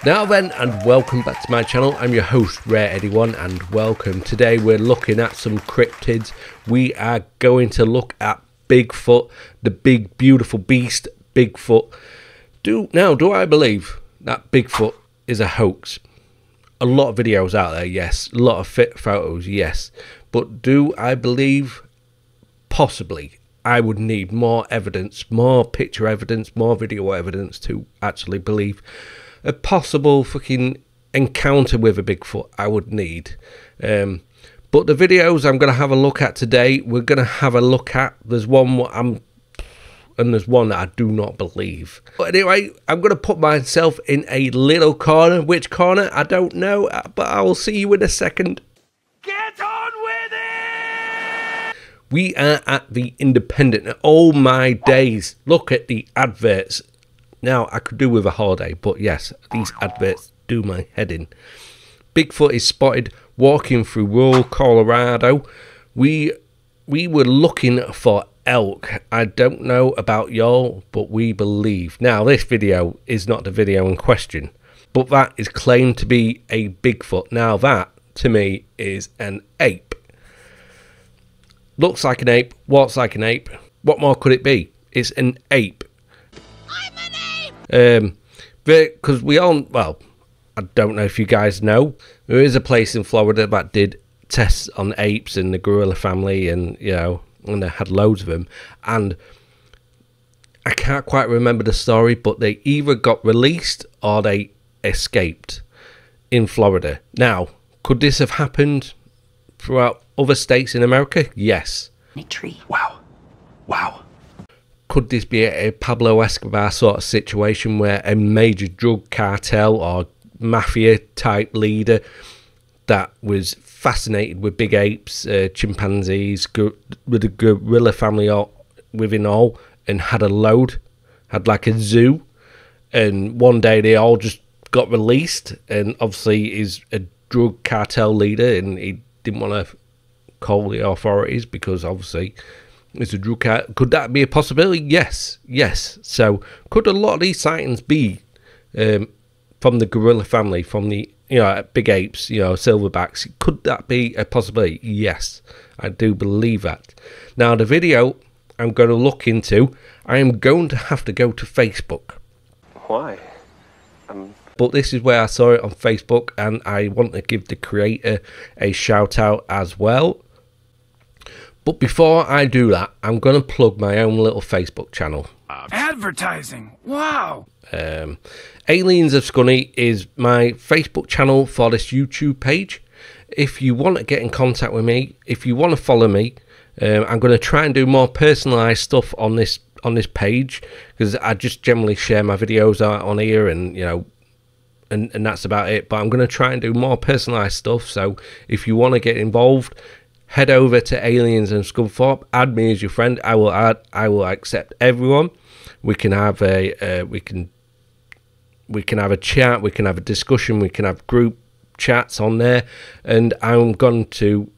Now then, and welcome back to my channel. I'm your host Rare81 and welcome. Today we're looking at some cryptids. We are going to look at Bigfoot, the big beautiful beast Bigfoot. Do I believe that Bigfoot is a hoax? A lot of videos out there, yes. A lot of fit photos, yes. But do I believe? Possibly. I would need more evidence, more picture evidence, more video evidence to actually believe a possible fucking encounter with a Bigfoot. I would need. But the videos I'm going to have a look at today, we're going to have a look at. There's one and there's one that I do not believe. But anyway, I'm going to put myself in a little corner. Which corner? I don't know, but I will see you in a second. Get on with it! We are at the Independent. Oh my days. Look at the adverts. Now, I could do with a holiday, but yes, these adverts do my head in. Bigfoot is spotted walking through rural Colorado. We were looking for elk. I don't know about y'all, but we believe. Now, this video is not the video in question, but that is claimed to be a Bigfoot. Now, that, to me, is an ape. Looks like an ape, walks like an ape. What more could it be? It's an ape. Because we all, well, I don't know if you guys know, there is a place in Florida that did tests on apes and the gorilla family, and you know, and they had loads of them, and I can't quite remember the story, but they either got released or they escaped in Florida. Now, could this have happened throughout other states in America? Yes. A tree. Wow. Wow. Could this be a Pablo Escobar sort of situation where a major drug cartel or mafia type leader that was fascinated with big apes, chimpanzees, with the gorilla family within all, and had a load, had like a zoo, and one day they all just got released, and obviously he's a drug cartel leader and he didn't want to call the authorities because obviously it's a drug cartel. Could that be a possibility? Yes, yes. So could a lot of these sightings be from the gorilla family, from the, you know, big apes, you know, silverbacks? Could that be a possibility? Yes, I do believe that. Now, the video I'm going to look into, I am going to have to go to Facebook. Why? But this is where I saw it on Facebook, and I want to give the creator a shout out as well. But before I do that, I'm going to plug my own little Facebook channel. Advertising. Wow. Aliens of Scunny is my Facebook channel for this YouTube page. If you want to get in contact with me, if you want to follow me, I'm going to try and do more personalised stuff on this page, because I just generally share my videos out on here, and you know, and that's about it. But I'm going to try and do more personalised stuff. So if you want to get involved, head over to Aliens and Scunthorpe, add me as your friend. I will accept everyone. We can have a we can have a chat, we can have a discussion, we can have group chats on there, and I'm going to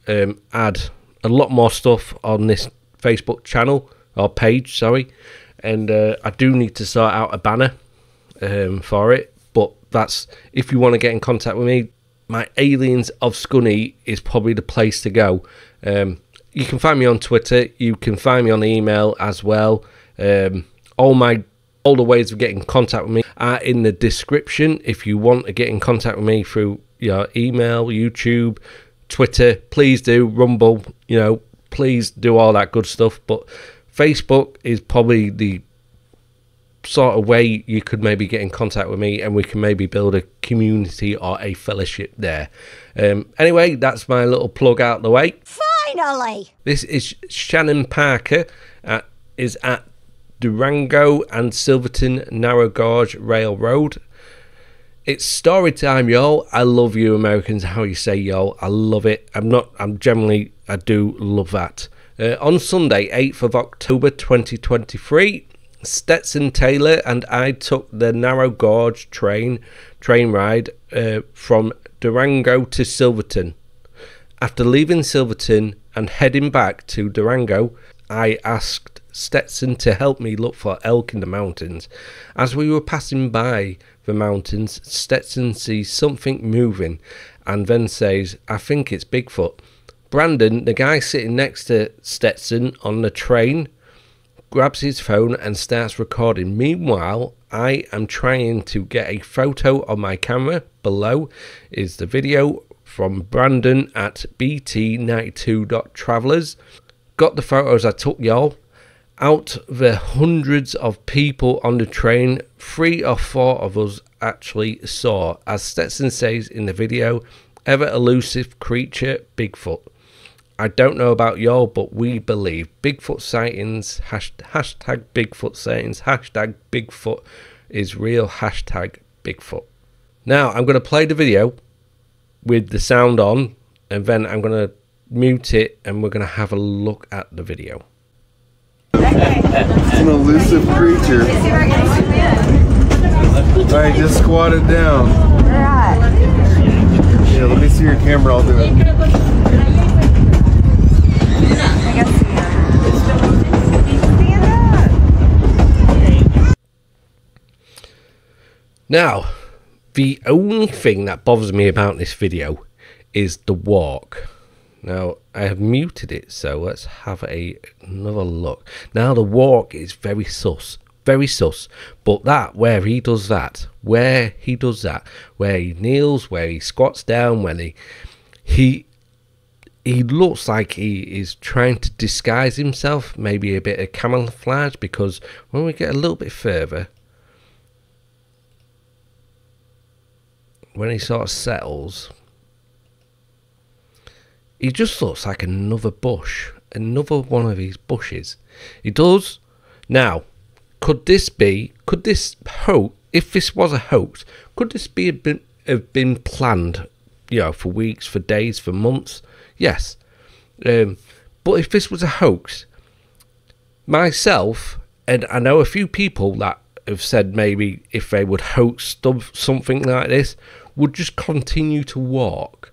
add a lot more stuff on this Facebook channel or page, sorry. And I do need to sort out a banner for it, but that's, if you want to get in contact with me, my Aliens of Scunny is probably the place to go. You can find me on Twitter, you can find me on email as well. All the ways of getting in contact with me are in the description. If you want to get in contact with me through your email, YouTube, Twitter, please do. Rumble, you know, please do all that good stuff. But Facebook is probably the sort of way you could maybe get in contact with me, and we can maybe build a community or a fellowship there. Anyway, that's my little plug out the way. Finally! This is Shannon Parker, is at Durango and Silverton Narrow Gauge Railroad. It's story time, y'all. I love you Americans, how you say y'all. I love it. I do love that. On Sunday, 8th of October 2023, Stetson Taylor and I took the Narrow Gauge train ride from Durango to Silverton. After leaving Silverton and heading back to Durango, I asked Stetson to help me look for elk in the mountains. As we were passing by the mountains, Stetson sees something moving and then says, "I think it's Bigfoot." Brandon, the guy sitting next to Stetson on the train, grabs his phone and starts recording. Meanwhile, I am trying to get a photo on my camera. Below is the video from Brandon at bt92.travelers. Got the photos I took, y'all. Out the hundreds of people on the train, 3 or 4 of us actually saw, as Stetson says in the video, ever elusive creature, Bigfoot. I don't know about y'all, but we believe Bigfoot sightings, hashtag Bigfoot sightings, hashtag Bigfoot is real, hashtag Bigfoot. Now, I'm going to play the video with the sound on, and then I'm going to mute it, and we're going to have a look at the video. It's an elusive creature. Alright, just squat it down. Yeah, let me see your camera, I'll do it. Now, the only thing that bothers me about this video is the walk. Now, I have muted it, so let's have another look. Now, the walk is very sus, but where he does that, where he kneels, where he squats down, when he looks like he is trying to disguise himself, maybe a bit of camouflage, because when we get a little bit further, when he sort of settles, he just looks like another bush, another one of these bushes. He does. Now, could this hoax, if this was a hoax, could this have been planned, you know, for weeks, for days, for months? Yes. But if this was a hoax, myself, and I know a few people that have said maybe if they would hoax something like this, would just continue to walk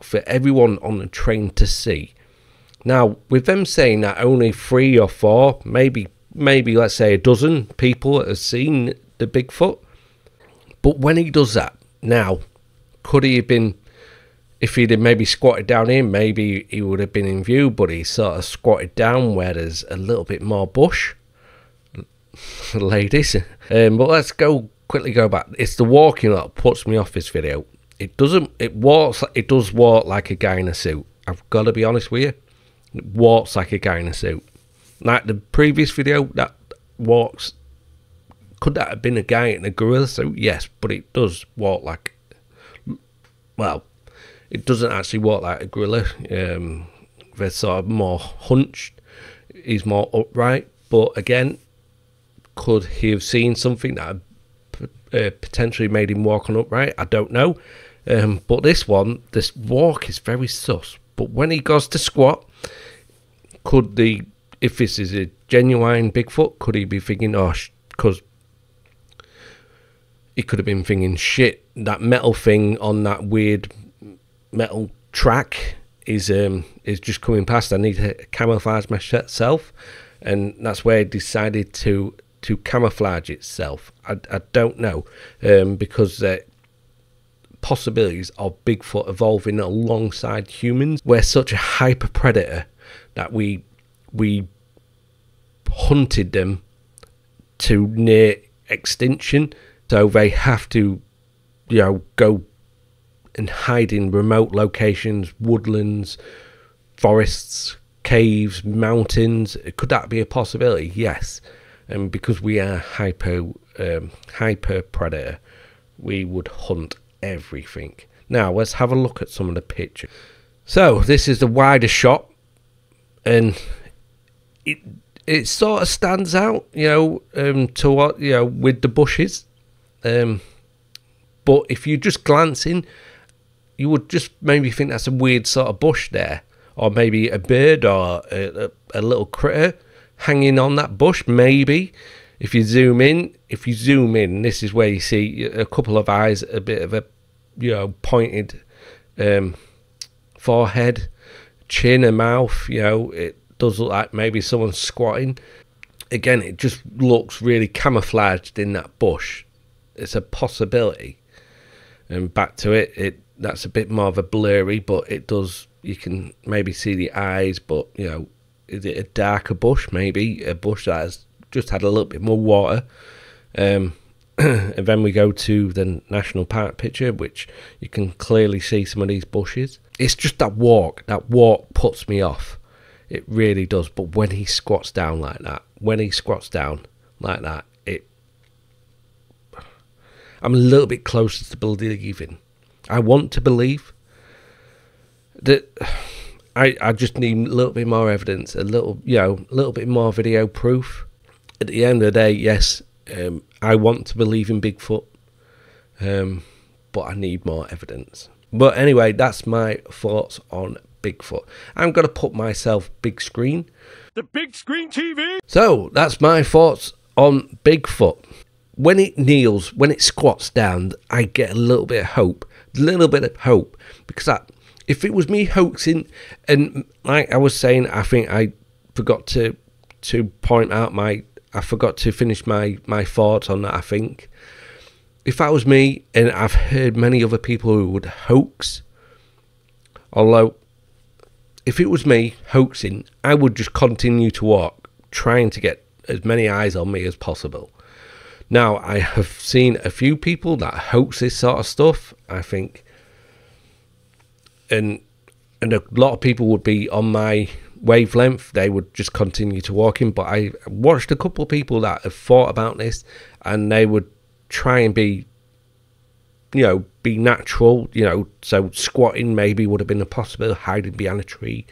for everyone on the train to see. Now, with them saying that only 3 or 4, maybe let's say a dozen people have seen the Bigfoot, but when he does that, now, could he have been, if he'd have maybe squatted down here, maybe he would have been in view, but he sort of squatted down where there's a little bit more bush, ladies. But let's quickly go back. It's the walking that puts me off this video. It does walk like a guy in a suit. I've got to be honest with you. It walks like a guy in a suit. Like the previous video, that walks. Could that have been a guy in a gorilla suit? Yes, but it does walk like. Well, it doesn't actually walk like a gorilla. They're sort of more hunched. He's more upright. But again, could he have seen something that potentially made him walk on upright? I don't know. But this walk is very sus. But when he goes to squat, if this is a genuine Bigfoot, could he be thinking, oh, because he could have been thinking, shit, that metal thing on that weird metal track is just coming past. I need to camouflage myself, and that's where he decided to camouflage itself. I don't know, because the possibilities of Bigfoot evolving alongside humans. We're such a hyper predator that we hunted them to near extinction, so they have to, you know, go and hide in remote locations, woodlands, forests, caves, mountains. Could that be a possibility? Yes. And because we are hyper predator, we would hunt everything. Now let's have a look at some of the pictures. So this is the wider shot, and it sort of stands out, you know, to what, you know, with the bushes. But if you just glance in, you would just maybe think that's a weird sort of bush there, or maybe a bird or a little critter hanging on that bush. Maybe if you zoom in, this is where you see a couple of eyes, a bit of a, you know, pointed forehead, chin and mouth. You know, does look like maybe someone's squatting. Again, it just looks really camouflaged in that bush. It's a possibility. And back to it, that's a bit more of a blurry, but it does, you can maybe see the eyes, but, you know, is it a darker bush? Maybe a bush that has just had a little bit more water. And then we go to the national park picture, which you can clearly see some of these bushes. It's just that walk puts me off. It really does. But when he squats down like that, I'm a little bit closer to believing. I want to believe that. I just need a little bit more evidence, a little bit more video proof. At the end of the day, yes, I want to believe in Bigfoot, but I need more evidence. But anyway, that's my thoughts on Bigfoot. I'm going to put myself big screen. The big screen TV. So that's my thoughts on Bigfoot. When it kneels, when it squats down, I get a little bit of hope. Because if it was me hoaxing, and like I was saying, I think I forgot to point out I forgot to finish my thoughts on that, I think. If that was me, and I've heard many other people who would hoax, although if it was me hoaxing, I would just continue to walk, trying to get as many eyes on me as possible. Now, I have seen a few people that hoax this sort of stuff, I think, and a lot of people would be on my wavelength. They would just continue to walking. But I watched a couple of people that have thought about this, and they would try and be natural, so squatting maybe would have been a possibility, hiding behind a tree,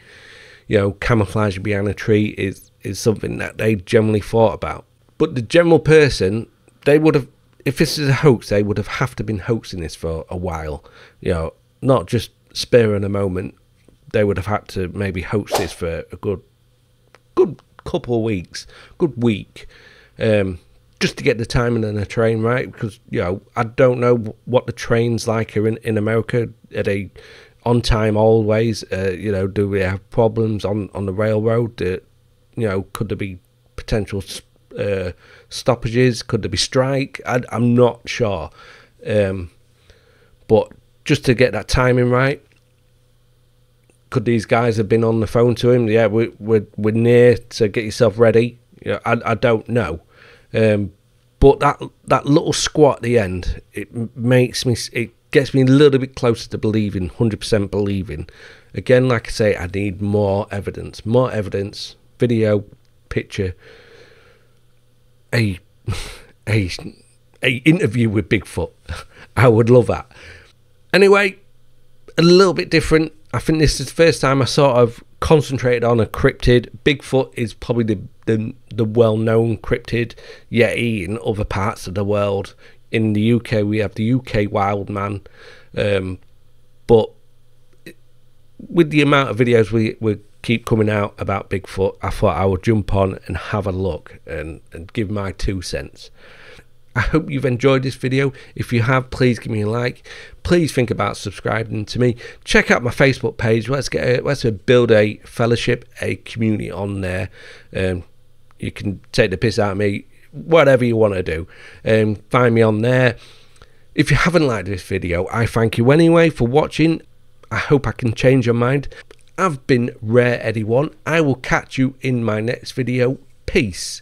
camouflaging behind a tree is something that they generally thought about. But the general person, they would have, if this is a hoax, they would have to been hoaxing this for a while, not just spare in a moment. They would have had to maybe hoax this for a good couple of weeks, good week, just to get the timing on the train right. Because I don't know what the trains like here in America. Are they on time always? Do we have problems on the railroad? Could there be potential stoppages? Could there be strike? I'm not sure. But just to get that timing right, could these guys have been on the phone to him? Yeah, we're near, so get yourself ready. I don't know. But that little squat at the end, it gets me a little bit closer to believing, 100% believing. Again, like I say, I need more evidence, video, picture, a interview with Bigfoot. I would love that. Anyway, a little bit different. I think this is the first time I sort of concentrated on a cryptid. Bigfoot is probably the well-known cryptid Yeti in other parts of the world. In the UK, we have the UK wild man. But with the amount of videos we keep coming out about Bigfoot, I thought I would jump on and have a look and give my 2 cents. I hope you've enjoyed this video. If you have, please give me a like. Please think about subscribing to me. Check out my Facebook page. Let's build a fellowship, a community on there. You can take the piss out of me, whatever you want to do. Find me on there. If you haven't liked this video, I thank you anyway for watching. I hope I can change your mind. I've been Rare Eddie 1. I will catch you in my next video. Peace.